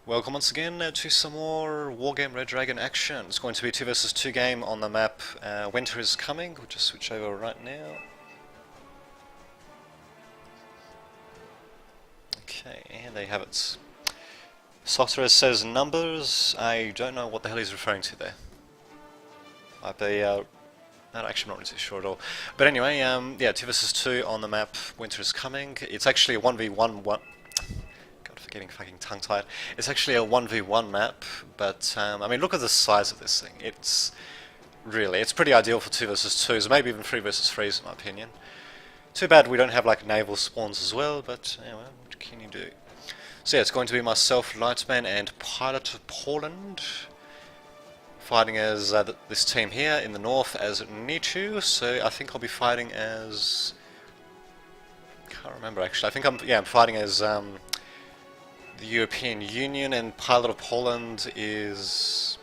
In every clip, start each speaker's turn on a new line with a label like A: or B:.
A: Welcome once again to some more Wargame Red Dragon action. It's going to be 2 versus 2 game on the map Winter is Coming. We'll just switch over right now. Okay, and there you have it. Software says numbers. I don't know what the hell he's referring to there. Might be, no, actually I'm not really sure at all. But anyway, yeah, 2 versus 2 on the map Winter is Coming. It's actually a 1v1 getting fucking tongue-tied. It's actually a 1v1 map, but I mean, look at the size of this thing. It's pretty ideal for 2 versus 2s, maybe even 3 versus 3s in my opinion. Too bad we don't have like naval spawns as well, but anyway, what can you do? So yeah, it's going to be myself, Lightman, and Pilot of Poland, fighting as this team here in the north as Nichu. So I think I'll be fighting as... can't remember actually. I think I'm fighting as the European Union, and Pilot of Poland is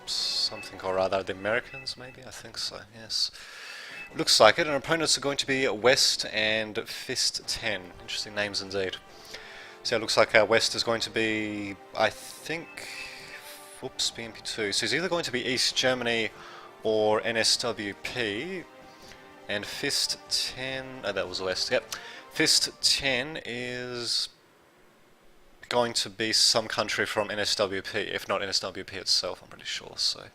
A: something or other, the Americans maybe, I think so, yes. Looks like it, and opponents are going to be West and Fist 10. Interesting names indeed. So it looks like West is going to be, I think, whoops, BMP2. So it's either going to be East Germany or NSWP, and Fist 10, oh that was West, yep. Fist 10 is going to be some country from NSWP, if not NSWP itself, I'm pretty sure, so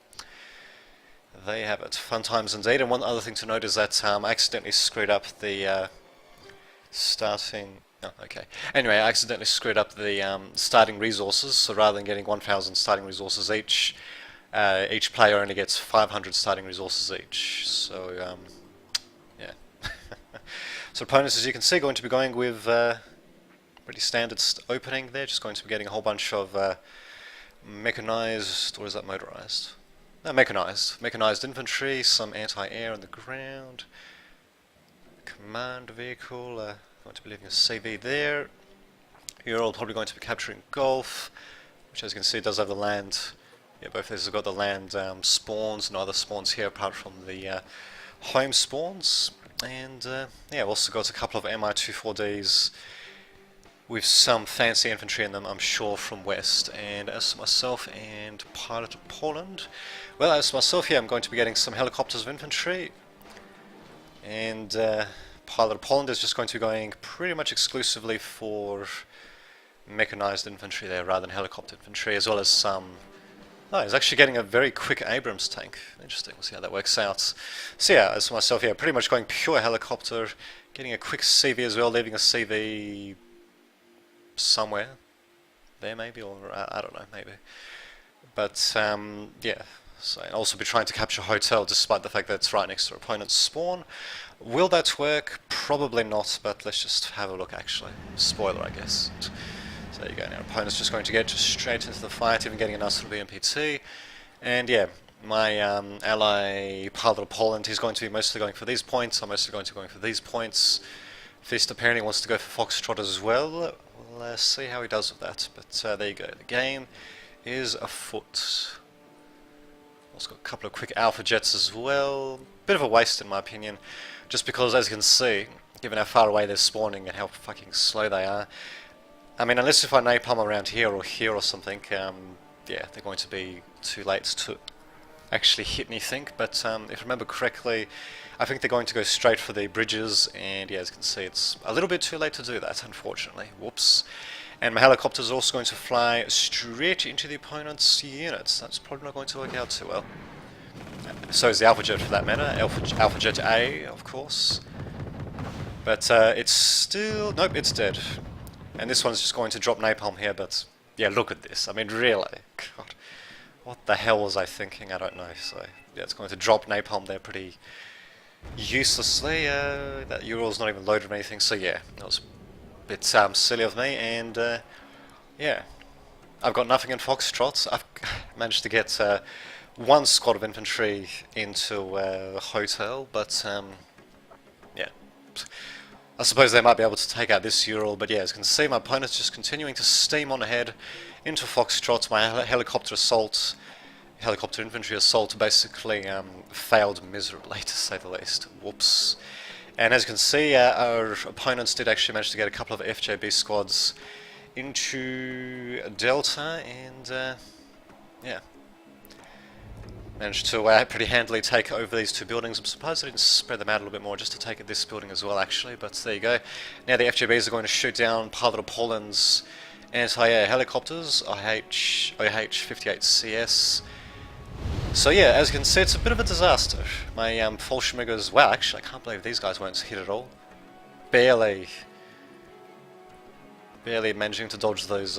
A: there you have it. Fun times indeed. And one other thing to note is that I accidentally screwed up the starting... oh, okay. Anyway, I accidentally screwed up the starting resources, so rather than getting 1,000 starting resources each player only gets 500 starting resources each, so yeah. So opponents, as you can see, are going to be going with pretty standard opening there, just going to be getting a whole bunch of mechanized, or is that motorized? No, mechanized infantry, some anti-air on the ground, command vehicle, going to be leaving a CV there. You're all probably going to be capturing Gulf, which as you can see does have the land, yeah, both of these have got the land spawns, no other spawns here apart from the home spawns, and yeah, we've also got a couple of MI-24Ds with some fancy infantry in them, I'm sure, from West. And as for myself and Pilot of Poland, well, as for myself here, I'm going to be getting some helicopters of infantry, and Pilot of Poland is just going to be going pretty much exclusively for mechanized infantry there rather than helicopter infantry, as well as some... oh, he's actually getting a very quick Abrams tank. Interesting, we'll see how that works out. So yeah, as for myself here, pretty much going pure helicopter, getting a quick CV as well, leaving a CV somewhere there maybe, or I don't know, maybe, but yeah, so I'll also be trying to capture hotel despite the fact that it's right next to opponent's spawn. Will that work? Probably not, but let's just have a look actually. Spoiler, I guess. So there you go, now opponent's just going to get straight into the fight, even getting a nice little BMPT, and yeah, my ally Pilot of Poland, he's going to be mostly going for these points, I'm mostly going to be going for these points. Fist apparently wants to go for Foxtrot as well. We'll see how he does with that, but there you go, the game is afoot. Also got a couple of quick alpha jets as well, bit of a waste in my opinion, just because as you can see, given how far away they're spawning and how fucking slow they are, I mean, unless if I napalm around here or something, yeah, they're going to be too late to actually hit anything, but if I remember correctly, I think they're going to go straight for the bridges, and yeah, as you can see, it's a little bit too late to do that, unfortunately. Whoops. And my helicopter is also going to fly straight into the opponent's units. That's probably not going to work out too well. So is the Alpha Jet for that matter, Alpha Jet A, of course. But it's still... nope, it's dead. And this one's just going to drop napalm here, but yeah, look at this. I mean, really. God. What the hell was I thinking? I don't know. So yeah, it's going to drop napalm there pretty uselessly. That Ural's not even loaded or anything, so yeah, that was a bit silly of me, and yeah, I've got nothing in Foxtrot. I've managed to get one squad of infantry into a hotel, but yeah, I suppose they might be able to take out this Ural, but yeah, as you can see, my opponent's just continuing to steam on ahead into Foxtrot. My helicopter infantry assault basically failed miserably, to say the least. Whoops. And as you can see, our opponents did actually manage to get a couple of FJB squads into Delta, and yeah, managed to pretty handily take over these two buildings. I'm surprised I didn't spread them out a little bit more just to take at this building as well, actually, but there you go. Now the FJBs are going to shoot down Pilot of Poland's anti-air helicopters, OH-58CS. So yeah, as you can see, it's a bit of a disaster. My Fallschirmjägers, wow, actually I can't believe these guys weren't hit at all. Barely managing to dodge those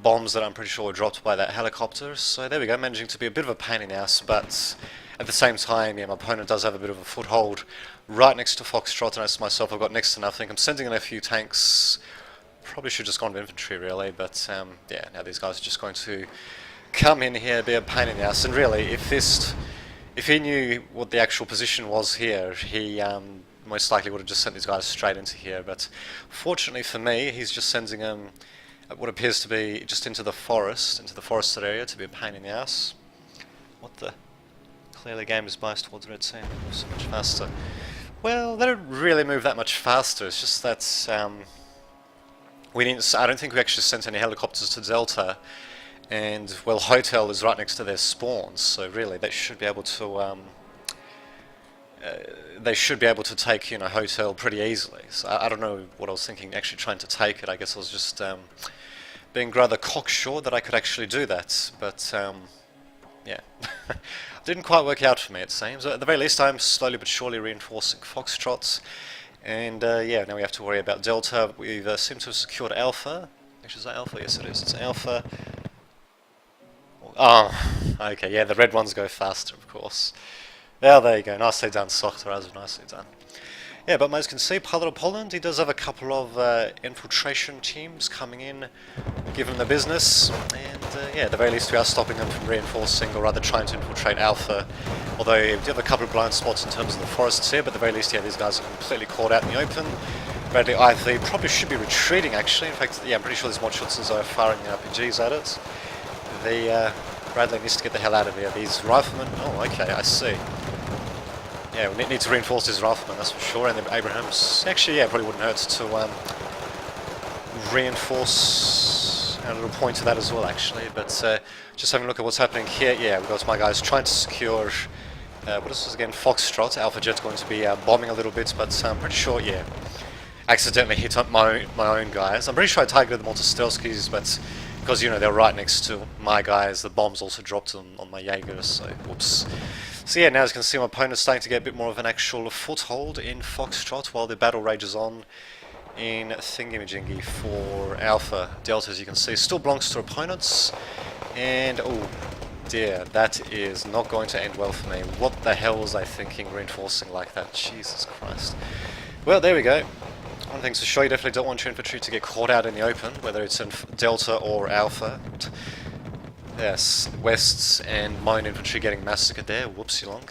A: bombs that I'm pretty sure were dropped by that helicopter. So there we go, managing to be a bit of a pain in the ass, but at the same time, yeah, my opponent does have a bit of a foothold right next to Foxtrot, and as myself, I've got next to nothing. I'm sending in a few tanks. Probably should have just gone to infantry, really, but yeah, now these guys are just going to come in here, be a pain in the ass. And really, if he knew what the actual position was here, he most likely would have just sent these guys straight into here. But fortunately for me, he's just sending them what appears to be just into the forested area to be a pain in the ass. What the? Clearly the game is biased towards red team. So much faster. Well, they don't really move that much faster. It's just that we didn't. I don't think we actually sent any helicopters to Delta, and well, Hotel is right next to their spawns. So really, they should be able to. They should be able to take, you know, Hotel pretty easily. So I don't know what I was thinking, actually trying to take it. I guess I was just being rather cocksure that I could actually do that. But yeah, didn't quite work out for me, it seems. At the very least, I'm slowly but surely reinforcing Foxtrots. And yeah, now we have to worry about Delta. We've seemed to have secured Alpha. Actually, is that Alpha? Yes, it is. It's Alpha. Oh, okay, yeah, the red ones go faster, of course. Well, there you go. Nicely done, Sochtaraz. Nicely done. Yeah, but as you can see, Pilot of Poland, he does have a couple of infiltration teams coming in, give him the business, and yeah, at the very least we are stopping them from reinforcing, or rather trying to infiltrate Alpha. Although we do have a couple of blind spots in terms of the forests here, but at the very least, yeah, these guys are completely caught out in the open. Bradley IV probably should be retreating, actually. In fact, yeah, I'm pretty sure these Modschutzes are firing the RPGs at it. Bradley needs to get the hell out of here. These riflemen, oh, okay, I see. Yeah, we need to reinforce his riflemen, that's for sure, and the Abrahams, actually, yeah, probably wouldn't hurt to reinforce a little point to that as well, actually, but just having a look at what's happening here, yeah, we've got my guys trying to secure, what is this again, Foxtrot. Alpha Jet's going to be bombing a little bit, but I'm pretty sure, yeah, accidentally hit up my own guys. I'm pretty sure I targeted the Montestelskis, but because, you know, they're right next to my guys, the bombs also dropped on my Jaegers, so whoops. So yeah, now as you can see, my opponent's starting to get a bit more of an actual foothold in Foxtrot while the battle rages on in Thingamajingy for Alpha. Delta, as you can see, still belongs to opponents, and oh dear, that is not going to end well for me. What the hell was I thinking, reinforcing like that? Jesus Christ. Well, there we go. One thing's for sure, you definitely don't want your infantry to get caught out in the open, whether it's in Delta or Alpha. Yes, Wests and my own infantry getting massacred there, whoopsie long.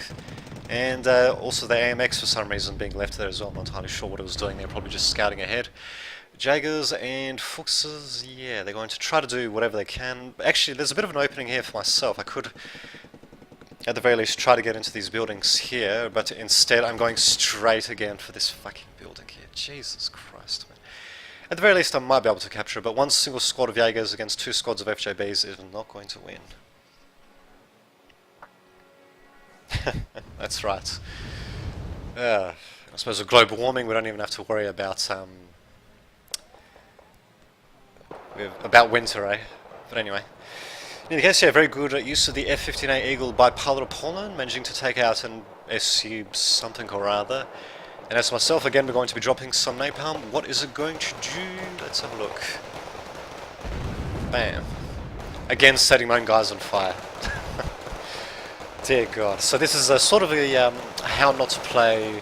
A: And also the AMX for some reason being left there as well. I'm not entirely sure what it was doing there, probably just scouting ahead. Jaegers and Fuchses, yeah, they're going to try to do whatever they can. Actually, there's a bit of an opening here for myself. I could, at the very least, try to get into these buildings here, but instead I'm going straight again for this fucking building here. Jesus Christ, man. At the very least, I might be able to capture it, but one single squad of Jaegers against two squads of FJBs is not going to win. That's right. I suppose with global warming, we don't even have to worry about winter, eh? But anyway. In any case, yeah, very good use of the F-15A Eagle by Pilot of Poland, managing to take out an SU something or other. And as myself, again, we're going to be dropping some napalm. What is it going to do? Let's have a look. Bam. Again, setting my own guys on fire. Dear God. So this is a sort of a how not to play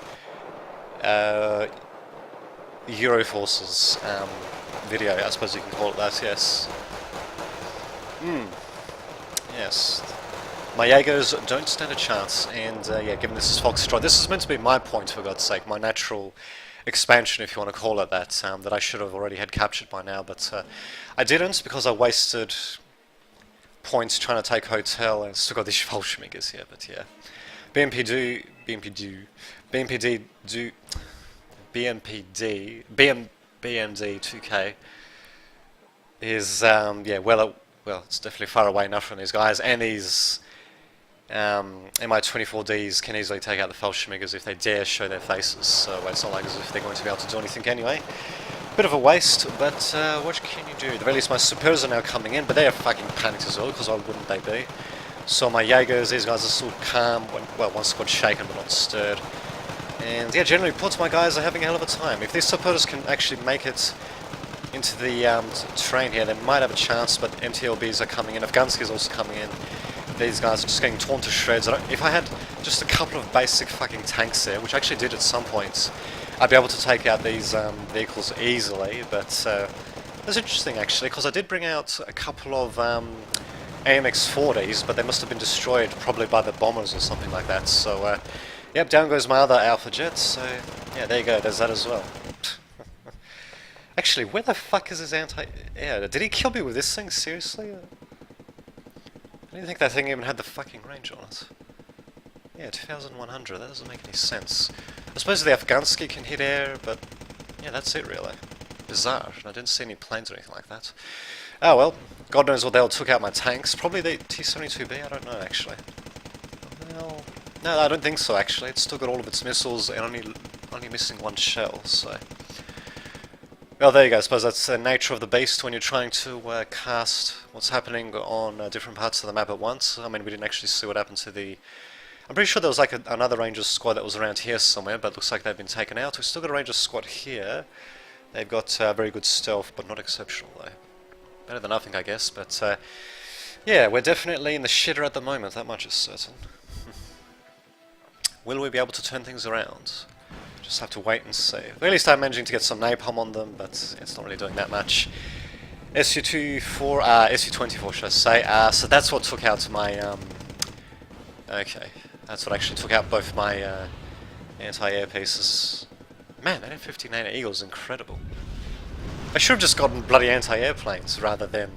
A: Euroforces video, I suppose you can call it that, yes. Yes. My Jaegers don't stand a chance, and yeah, given this is Foxtrot, this is meant to be my point, for God's sake, my natural expansion, if you want to call it that, that I should have already had captured by now, but I didn't, because I wasted points trying to take Hotel, and still got these Fallschirmjägers here, but yeah. BMPD 2K, is yeah, well, it's definitely far away enough from these guys, and these MI-24Ds can easily take out the Fallschirmjägers if they dare show their faces, so it's not like as if they're going to be able to do anything anyway. Bit of a waste, but what can you do? At the very least my supers are now coming in, but they are fucking panicked as well, because why wouldn't they be? So my Jaegers, these guys are still calm, well, one squad shaken but not stirred. And yeah, generally reports my guys are having a hell of a time. If these supporters can actually make it into the terrain here, they might have a chance, but MTLBs are coming in, Afghansky is also coming in. These guys are just getting torn to shreds. If I had just a couple of basic fucking tanks there, which I actually did at some points, I'd be able to take out these vehicles easily, but that's interesting actually, because I did bring out a couple of AMX-40s, but they must have been destroyed probably by the bombers or something like that, so yep, down goes my other Alpha jet, so yeah, there you go, there's that as well. Actually, where the fuck is his anti-air? Did he kill me with this thing, seriously? I didn't think that thing even had the fucking range on it. Yeah, 2100, that doesn't make any sense. I suppose the Afghansky can hit air, but yeah, that's it really. Bizarre, and I didn't see any planes or anything like that. Oh well, God knows what the hell took out my tanks. Probably the T-72B, I don't know actually. Well, no, I don't think so actually. It's still got all of its missiles and only missing one shell, so... Well, there you go. I suppose that's the nature of the beast when you're trying to cast what's happening on different parts of the map at once. I mean, we didn't actually see what happened to the... I'm pretty sure there was like another Rangers squad that was around here somewhere, but looks like they've been taken out. We've still got a Rangers squad here. They've got very good stealth, but not exceptional though. Better than nothing, I guess, but yeah, we're definitely in the shitter at the moment, that much is certain. Will we be able to turn things around? Just have to wait and see. At least I'm managing to get some napalm on them, but it's not really doing that much. SU-24 should I say. So that's what took out my, okay, that's what actually took out both my anti-air pieces. Man, that F-59 Eagle is incredible. I should have just gotten bloody anti-air planes rather than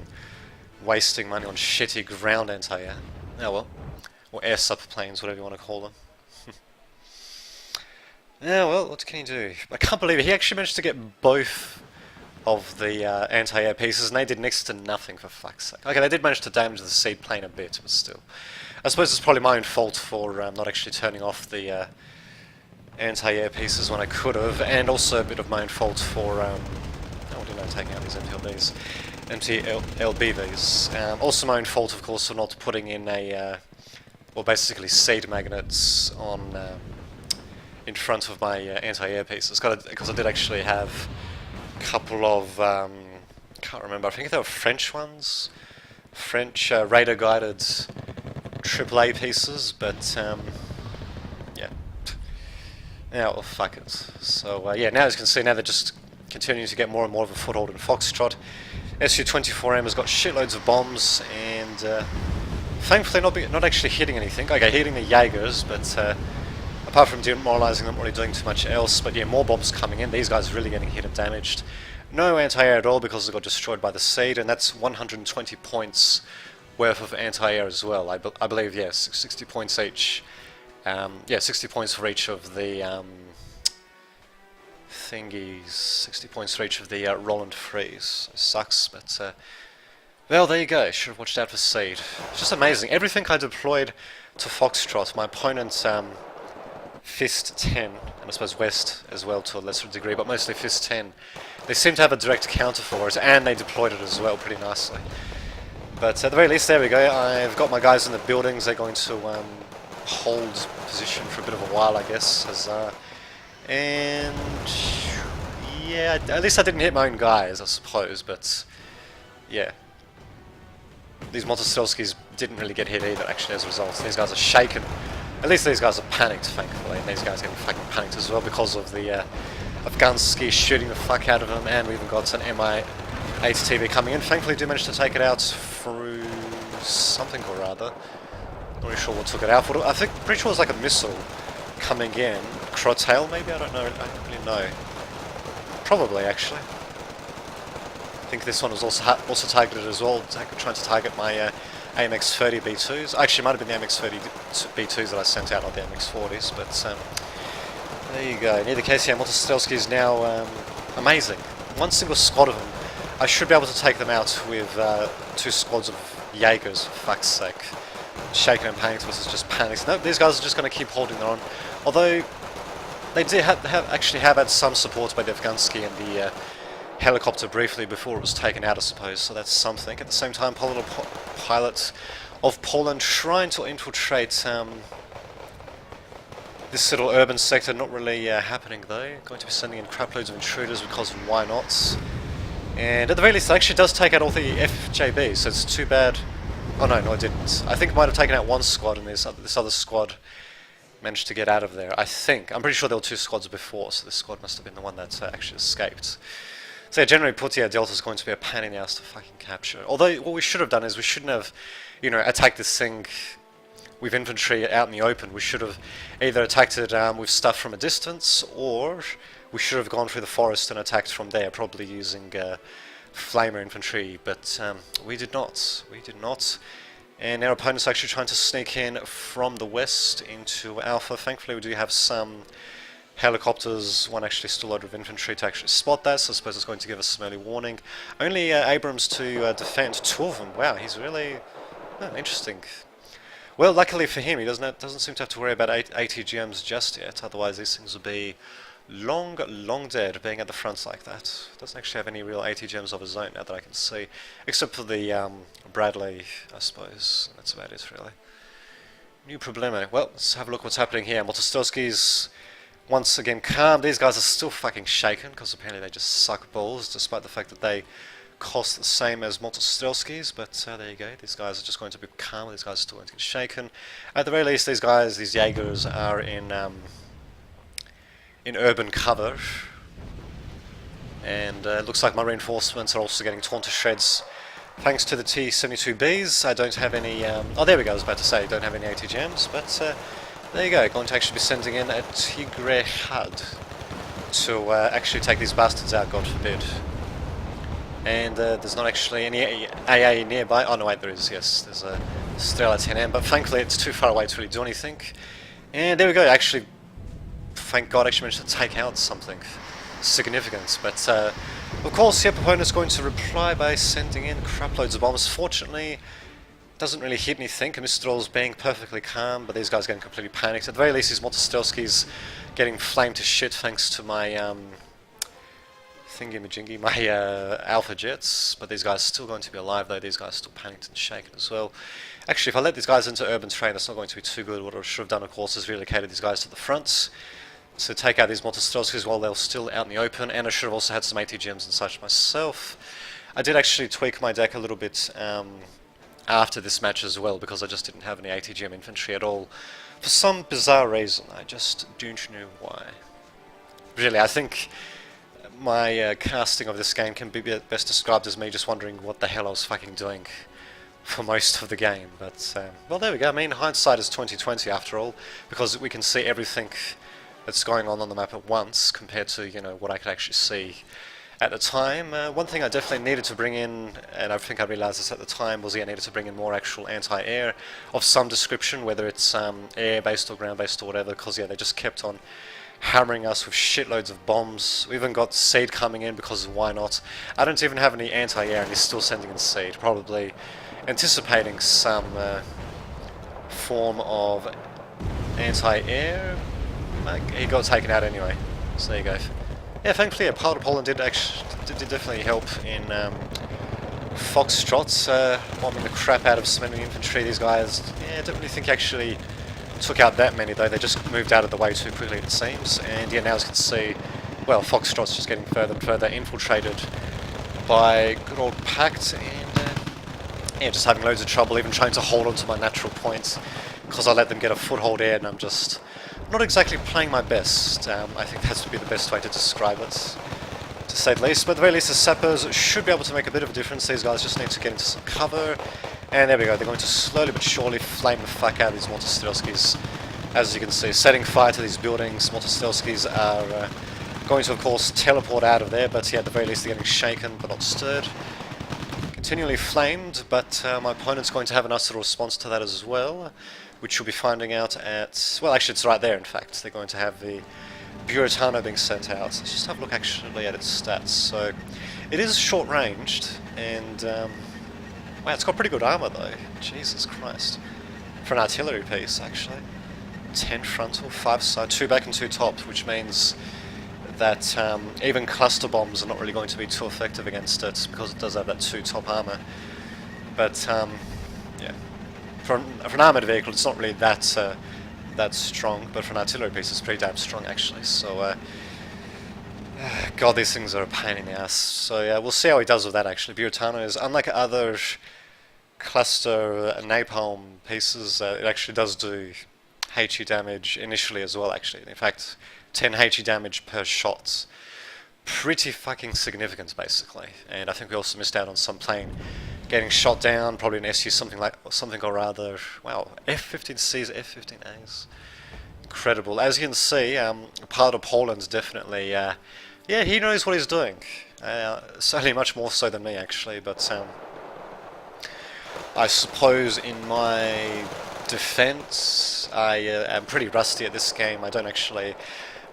A: wasting money on shitty ground anti-air. Oh well. Or air subplanes, whatever you want to call them. Yeah, well, what can he do? I can't believe it. He actually managed to get both of the anti-air pieces, and they did next to nothing, for fuck's sake. Okay, they did manage to damage the seaplane a bit, but still. I suppose it's probably my own fault for not actually turning off the anti-air pieces when I could have, and also a bit of my own fault for, taking out these MTLBs. MTLBVs. Also my own fault, of course, for not putting in a, well, basically seed magnets on... in front of my anti-air pieces, because I did actually have a couple of, can't remember, I think they were French ones, French radar-guided AAA pieces, but yeah, well, fuck it. So yeah, now as you can see, now they're just continuing to get more and more of a foothold in Foxtrot. Su-24M has got shitloads of bombs, and thankfully not actually hitting anything. Okay, hitting the Jaegers, but apart from demoralising them, not really doing too much else. But yeah, more bombs coming in. These guys are really getting hit and damaged. No anti-air at all because they got destroyed by the seed, and that's 120 points worth of anti-air as well. I believe, yes, 60 points each. Yeah, 60 points for each of the thingies. 60 points for each of the Roland Freeze. It sucks, but well, there you go. Should have watched out for seed. It's just amazing. Everything I deployed to Foxtrot, my opponent's Fist 10, and I suppose West as well to a lesser degree, but mostly Fist 10. They seem to have a direct counter for it, and they deployed it as well pretty nicely. But at the very least, there we go. I've got my guys in the buildings. They're going to hold position for a bit of a while, I guess. And yeah, at least I didn't hit my own guys, I suppose, but yeah. These Motostrelskis didn't really get hit either, actually, as a result. These guys are shaken. At least these guys are panicked, thankfully, and these guys are getting fucking panicked as well because of the Afghansky shooting the fuck out of them, and we even got an Mi-8TV coming in. Thankfully, do manage to take it out through something or other. Not really sure what took it out. I think, pretty sure it was like a missile coming in. Crotail, maybe? I don't know. I don't really know. Probably, actually. I think this one was also targeted as well, trying to target my AMX-30 B2s. Actually, it might have been the AMX-30 B2s that I sent out, not the AMX-40s, but there you go. In either case, yeah, Motostrelski is now amazing. One single squad of them I should be able to take them out with 2 squads of Jaegers, for fuck's sake. Shaken and panicked versus just panicked. No, these guys are just going to keep holding their own. Although they did actually have had some support by Devgansky and the helicopter briefly before it was taken out, I suppose, so that's something. At the same time, pilot of Poland trying to infiltrate this little urban sector, not really happening though. Going to be sending in craploads of intruders because why not? And at the very least, it actually does take out all the FJBs, so it's too bad. Oh no, it didn't. I think it might have taken out 1 squad and this other squad managed to get out of there, I think. I'm pretty sure there were 2 squads before, so this squad must have been the one that actually escaped. So yeah, generally put, yeah, Delta's going to be a pain in the ass to fucking capture. Although, what we should have done is we shouldn't have, you know, attacked this thing with infantry out in the open. We should have either attacked it with stuff from a distance, or we should have gone through the forest and attacked from there, probably using flamer infantry, but we did not. We did not. And our opponent's actually trying to sneak in from the west into Alpha. Thankfully we do have some helicopters, one actually still loaded with infantry to actually spot that, so I suppose it's going to give us some early warning. Only Abrams to defend 2 of them. Wow, he's really interesting. Well, luckily for him, he doesn't seem to have to worry about ATGMs just yet, otherwise these things would be long dead, being at the front like that. Doesn't actually have any real ATGMs of his own now that I can see, except for the Bradley, I suppose. That's about it, really. New problemo. Well, let's have a look what's happening here. Motostelsky's once again calm. These guys are still fucking shaken, because apparently they just suck balls, despite the fact that they cost the same as Motostelsky's, but there you go. These guys are just going to be calm. These guys are still going to get shaken. At the very least, these guys, these Jaegers, are in urban cover, and it looks like my reinforcements are also getting torn to shreds thanks to the T-72Bs. I don't have any, oh there we go, I was about to say, don't have any ATGMs, but there you go, going to actually be sending in a Tigre HUD to actually take these bastards out, God forbid. And there's not actually any AA nearby. Oh no, wait, there is, yes, there's a Strela 10M, but thankfully it's too far away to really do anything. And there we go, actually, thank God, actually managed to take out something significant. But of course, the opponent's going to reply by sending in craploads of bombs. Fortunately, doesn't really hit anything. Mistral's being perfectly calm, but these guys are getting completely panicked. At the very least, his Motostelsky's getting flamed to shit thanks to my thingy-majingy, my alpha jets. But these guys are still going to be alive, though. These guys are still panicked and shaken as well. Actually, if I let these guys into urban terrain, that's not going to be too good. What I should have done, of course, is relocated these guys to the front to take out these Motostelsky's while they were still out in the open, and I should have also had some ATGMs and such myself. I did actually tweak my deck a little bit after this match as well, because I just didn't have any ATGM infantry at all. For some bizarre reason, I just don't know why. Really, I think my casting of this game can be best described as me just wondering what the hell I was fucking doing for most of the game. But, well, there we go. I mean, hindsight is 20/20 after all, because we can see everything that's going on the map at once compared to, you know, what I could actually see at the time. One thing I definitely needed to bring in, and I think I realised this at the time, was I needed to bring in more actual anti-air of some description, whether it's air-based or ground-based or whatever, because yeah, they just kept on hammering us with shitloads of bombs. We even got Seed coming in, because why not? I don't even have any anti-air and he's still sending in Seed, probably anticipating some form of anti-air. He got taken out anyway, so there you go. Yeah, thankfully, yeah, Pilot of Poland did definitely help in Foxtrots, bombing the crap out of some enemy infantry. These guys, yeah, I don't really think actually took out that many, though. They just moved out of the way too quickly, it seems. And yeah, now as you can see, well, Foxtrot's just getting further and further infiltrated by good old Pact, and yeah, just having loads of trouble, even trying to hold on to my natural points, because I let them get a foothold there, and I'm just not exactly playing my best. I think that would be the best way to describe it, to say the least. But at the very least, the sappers should be able to make a bit of a difference. These guys just need to get into some cover, and there we go. They're going to slowly but surely flame the fuck out of these Motostelsky's. As you can see, setting fire to these buildings. Motostelsky's are going to, of course, teleport out of there, but yeah, at the very least they're getting shaken but not stirred. Continually flamed, but my opponent's going to have a nice little response to that as well, which you'll be finding out at, well, actually it's right there, in fact. They're going to have the Buratano being sent out. Let's just have a look actually at its stats. So It is short ranged, and wow, it's got pretty good armor though. Jesus Christ. For an artillery piece, actually. 10 frontal, 5 side, 2 back and 2 top, which means that even cluster bombs are not really going to be too effective against it because it does have that 2 top armor. But yeah, for an armored vehicle, it's not really that that strong. But for an artillery piece, it's pretty damn strong actually. So God, these things are a pain in the ass. So yeah, we'll see how he does with that actually. Buratano is, unlike other cluster napalm pieces, it actually does do HE damage initially as well actually. In fact, 10 HE damage per shot. Pretty fucking significant basically. And I think we also missed out on some plane getting shot down, probably an SU something or rather. Wow, F-15Cs, F-15As. Incredible. As you can see, part of Poland's definitely, yeah, he knows what he's doing. Certainly much more so than me actually, but I suppose in my defense, I am pretty rusty at this game. I don't actually...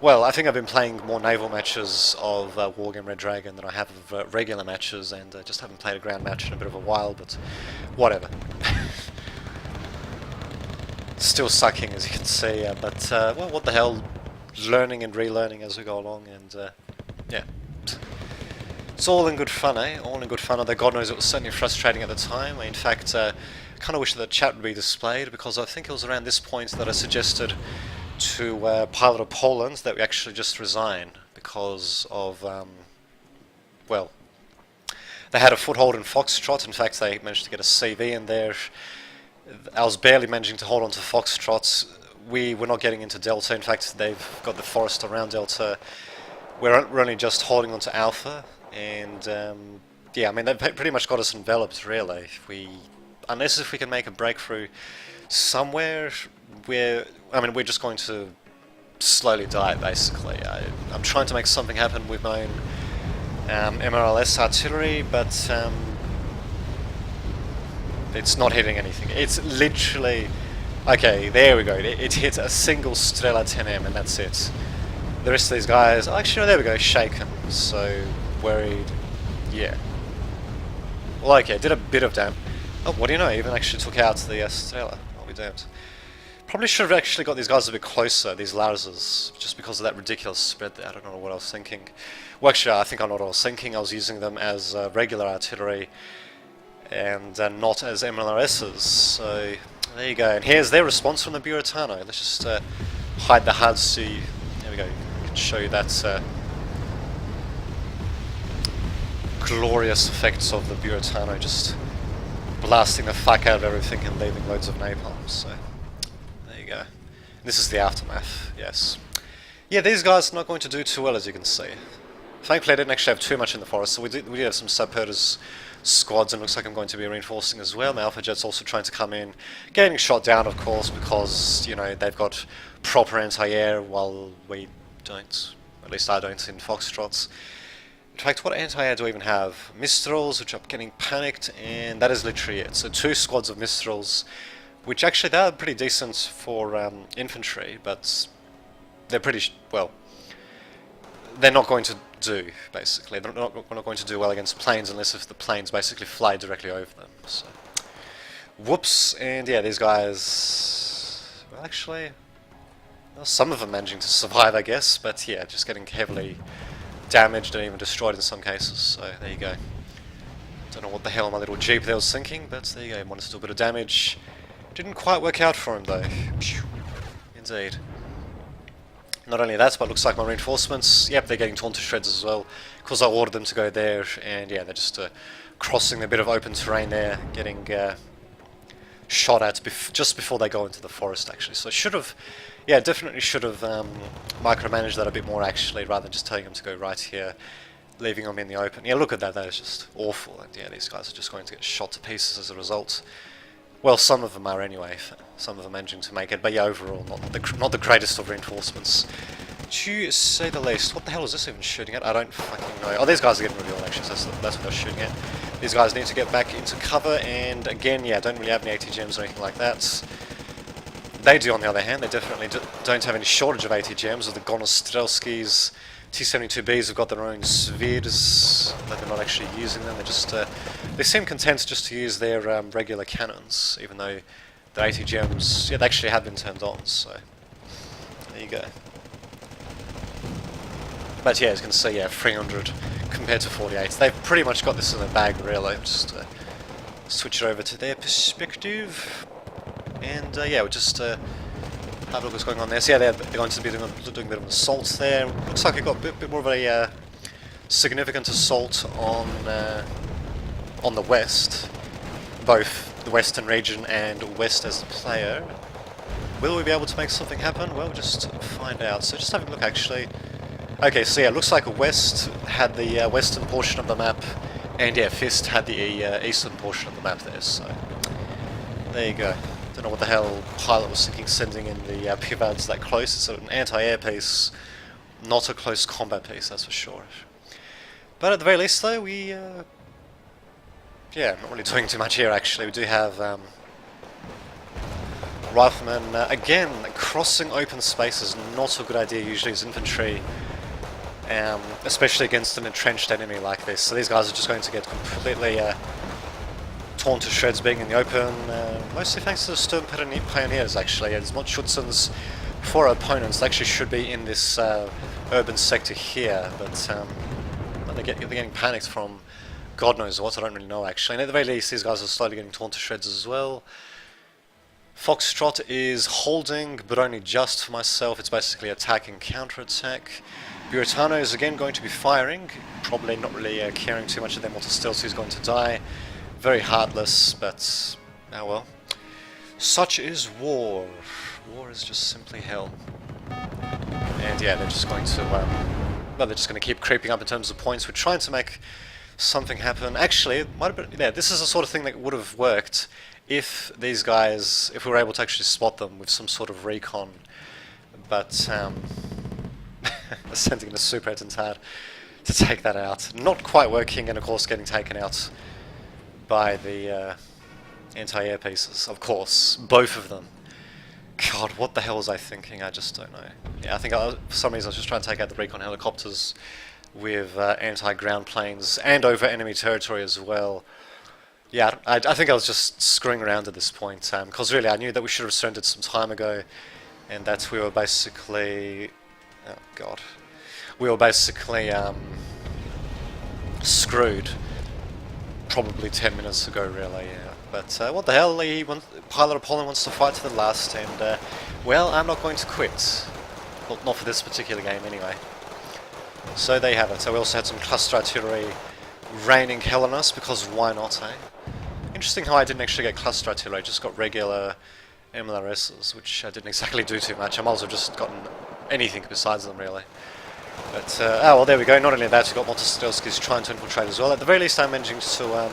A: Well, I think I've been playing more naval matches of Wargame Red Dragon than I have of regular matches, and just haven't played a ground match in a bit of a while, but whatever. Still sucking, as you can see, but well, what the hell, learning and relearning as we go along, and yeah. It's all in good fun, eh? All in good fun, although God knows it was certainly frustrating at the time. In fact, kind of wish that the chat would be displayed, because I think it was around this point that I suggested to Pilot of Poland that we actually just resign, because of, well, they had a foothold in Foxtrot. In fact, they managed to get a CV in there. I was barely managing to hold on to Foxtrot. We were not getting into Delta. In fact, they've got the forest around Delta. We're only just holding on to Alpha, and yeah, I mean, they've pretty much got us enveloped, really. Unless if we can make a breakthrough somewhere, we're just going to slowly die, basically. I'm trying to make something happen with my own MRLS artillery, but it's not hitting anything. It's literally... Okay, there we go. It hit a single Strela 10M, and that's it. The rest of these guys... Actually, no, there we go. Shaken. So, worried. Yeah. Well, okay, did a bit of damage. Oh, what do you know? I even actually took out the Strela. I'll be damned. Probably should have actually got these guys a bit closer, these Larzers, just because of that ridiculous spread there. I don't know what I was thinking. Well, actually, I think I know what I was thinking. I was using them as regular artillery and not as MLRSs. So, there you go. And here's their response from the Buratano. Let's just hide the HUD so you... There we go. I can show you that glorious effects of the Buratano, just blasting the fuck out of everything and leaving loads of napalm. So, there you go. This is the aftermath, yes. Yeah, these guys are not going to do too well, as you can see. Thankfully, I didn't actually have too much in the forest, so we did have some subherders squads, and looks like I'm going to be reinforcing as well. My Alpha Jet's also trying to come in, getting shot down, of course, because, you know, they've got proper anti-air while we don't. At least I don't in Foxtrots. In fact, what anti-air do I even have? Mistrals, which are getting panicked, and that is literally it. So 2 squads of Mistrals, which actually they're pretty decent for infantry, but they're pretty, well, they're not going to do, basically. They're not going to do well against planes unless if the planes basically fly directly over them. So, whoops, and yeah, these guys, well, actually, well, some of them managing to survive, I guess, but yeah, just getting heavily damaged and even destroyed in some cases, so there you go. Don't know what the hell my little Jeep there was thinking, but there you go, wanted to do a bit of damage. Didn't quite work out for him though. Indeed. Not only that, but looks like my reinforcements, yep, they're getting torn to shreds as well, because I ordered them to go there, and yeah, they're just crossing a bit of open terrain there, getting shot at just before they go into the forest actually. So should have, yeah, definitely should have micromanaged that a bit more actually, rather than just telling them to go right here, leaving them in the open. Yeah, look at that, that is just awful, and yeah, these guys are just going to get shot to pieces as a result. Well, some of them are anyway, some of them managing to make it, but yeah, overall, not the greatest of reinforcements, to say the least. What the hell is this even shooting at? I don't fucking know. Oh, these guys are getting revealed actually, so that's what they're shooting at. These guys need to get back into cover, and again, yeah, don't really have any AT gems or anything like that. They do, on the other hand. They definitely don't have any shortage of AT gems, with the Gonostrelskis T-72Bs have got their own spheres, but they're not actually using them. They're just they seem content just to use their regular cannons, even though their ATGMs, yeah, they actually have been turned on. So there you go. But yeah, as you can see, yeah, 300 compared to 48. They've pretty much got this in the bag, really. Just switch it over to their perspective, and yeah, we'll just have a look what's going on there. So yeah, they're going to be doing a bit of an assault there. Looks like we've got a bit more of a significant assault on the west, both the western region and west as a player. Will we be able to make something happen? Well, we'll just find out. So just having a look, actually. Okay, so yeah, it looks like West had the western portion of the map, and yeah, Fist had the eastern portion of the map there, so there you go. Don't know what the hell Pilot was thinking sending in the pivads that close. It's an anti-air piece, not a close combat piece, that's for sure. But at the very least, though, we yeah, not really doing too much here, actually. We do have Riflemen, again, crossing open space is not a good idea usually as infantry. Especially against an entrenched enemy like this. So these guys are just going to get completely torn to shreds being in the open, mostly thanks to the Stern Pioneers, actually. As much Schutzens for opponents, they actually should be in this urban sector here, but they're getting panicked from God knows what, I don't really know, actually. And at the very least, these guys are slowly getting torn to shreds as well. Foxtrot is holding, but only just for myself. It's basically attack and counter-attack. Buratano is again going to be firing, probably not really caring too much of them, or still he's going to die. Very heartless, but oh well. Such is war. War is just simply hell. And yeah, they're just going to, well, they're just going to keep creeping up in terms of points. We're trying to make something happen. Actually, it might have been, yeah, this is the sort of thing that would have worked if these guys, if we were able to actually spot them with some sort of recon. But sending the Super Attentat to take that out. Not quite working, and of course getting taken out by the anti-air pieces, of course. Both of them. God, what the hell was I thinking? I just don't know. Yeah, I think for some reason I was just trying to take out the recon helicopters with anti-ground planes and over enemy territory as well. Yeah, I think I was just screwing around at this point, because really I knew that we should have surrendered some time ago, and that we were basically... oh god. We were basically screwed probably 10 minutes ago, really, yeah. But what the hell, Pilot Apollon wants to fight to the last, and well, I'm not going to quit. Well, not for this particular game anyway. So there you have it. So we also had some cluster artillery raining hell on us, because why not, eh? Interesting how I didn't actually get cluster artillery, I just got regular MLRSs, which didn't exactly do too much. I might as well just gotten anything besides them, really. But, oh well, there we go. Not only that, we've got Motostelskis trying to infiltrate as well. At the very least, I'm managing to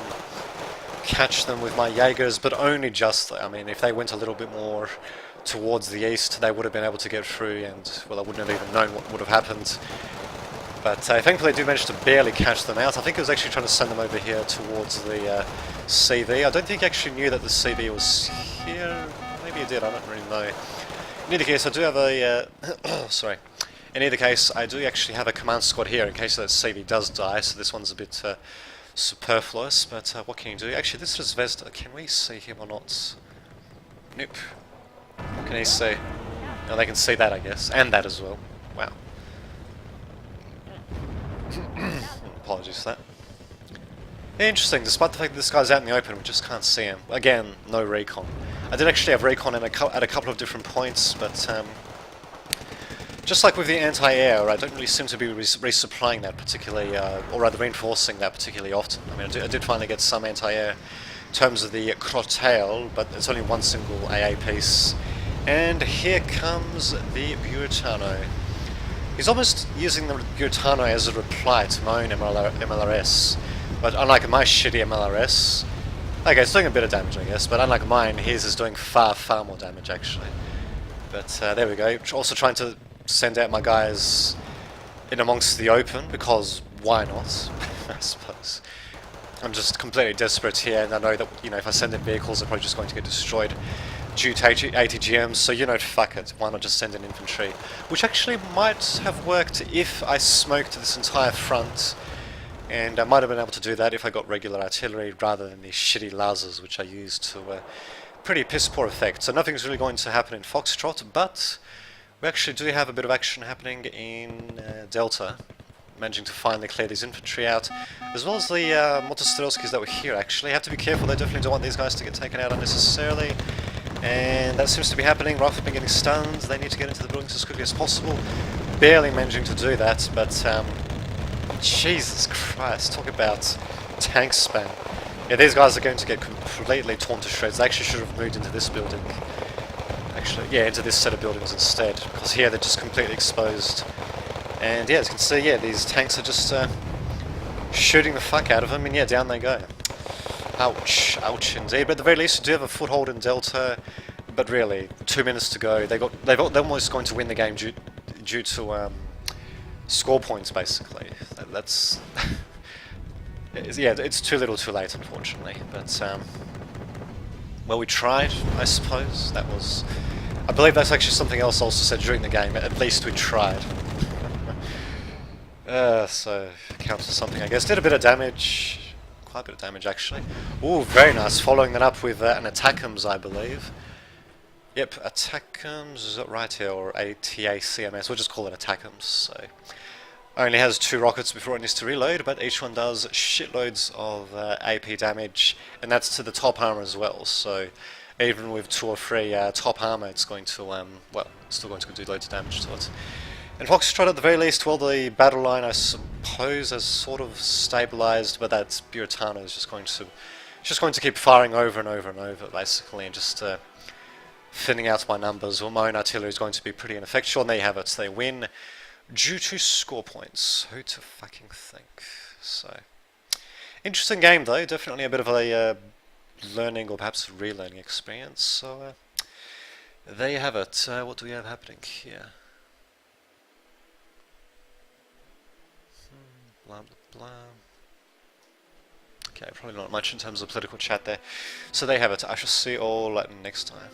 A: catch them with my Jaegers, but only just. I mean, if they went a little bit more towards the east, they would have been able to get through, and, well, I wouldn't have even known what would have happened. But thankfully I do manage to barely catch them out. I think I was actually trying to send them over here towards the CV. I don't think I actually knew that the CV was here. Maybe I did, I don't really know. In either case, I do have a... sorry. In either case, I do actually have a command squad here in case that CV does die, so this one's a bit superfluous, but what can you do? Actually, this is Zvezda. Can we see him or not? Nope. Can he see? No, they can see that, I guess. And that as well. Wow. Apologies for that. Yeah, interesting, despite the fact that this guy's out in the open, we just can't see him. Again, no recon. I did actually have recon at a couple of different points, but just like with the anti-air, I don't really seem to be resupplying that particularly, or rather reinforcing that particularly often. I mean, I did finally get some anti-air in terms of the Crotel, but it's only one single AA piece. And here comes the Buratano. He's almost using the Buratano as a reply to my own MLRS, but unlike my shitty MLRS, okay, it's doing a bit of damage, I guess, but unlike mine, his is doing far, far more damage, actually. But there we go. Also trying to send out my guys in amongst the open, because why not, I suppose. I'm just completely desperate here, and I know that, you know, if I send in vehicles, they're probably just going to get destroyed due to ATGMs, so you know, fuck it, why not just send in infantry? Which actually might have worked if I smoked this entire front, and I might have been able to do that if I got regular artillery rather than these shitty lasers which I used to pretty piss poor effect. So nothing's really going to happen in Foxtrot, but we actually do have a bit of action happening in Delta, managing to finally clear these infantry out, as well as the Motostrelskis that were here actually. Have to be careful, they definitely don't want these guys to get taken out unnecessarily. And that seems to be happening. Riflemen getting stunned, they need to get into the buildings as quickly as possible. Barely managing to do that, but Jesus Christ, talk about tank spam. Yeah, these guys are going to get completely torn to shreds. They actually should have moved into this building. Actually, yeah, into this set of buildings instead, because here they're just completely exposed. And yeah, as you can see, yeah, these tanks are just shooting the fuck out of them, and yeah, down they go. Ouch, ouch indeed. But at the very least, we do have a foothold in Delta. But really, 2 minutes to go. They're almost going to win the game due to score points, basically. That's yeah, it's too little, too late, unfortunately. But well, we tried, I suppose. That was, I believe that's actually something else also said during the game. At least we tried. So counts for something, I guess. Did a bit of damage. Quite a bit of damage, actually. Ooh, very nice. Following that up with an attackums, I believe. Yep, attackums, is that right here, or ATACMS, we'll just call it attackums, so. Only has 2 rockets before it needs to reload, but each one does shitloads of AP damage, and that's to the top armor as well, so even with 2 or 3 top armor, it's going to, well, it's still going to do loads of damage to it. And Foxtrot at the very least, well, the battle line, I suppose, has sort of stabilized, but that Buratano is just going to keep firing over and over and over, basically, and just thinning out my numbers. Well, my own artillery is going to be pretty ineffectual, and there you have it. They win due to score points. Who to fucking think? So, interesting game, though. Definitely a bit of a learning or perhaps relearning experience. So, there you have it. What do we have happening here? Blah, blah, blah. Okay, probably not much in terms of political chat there. So there you have it. I shall see you all next time.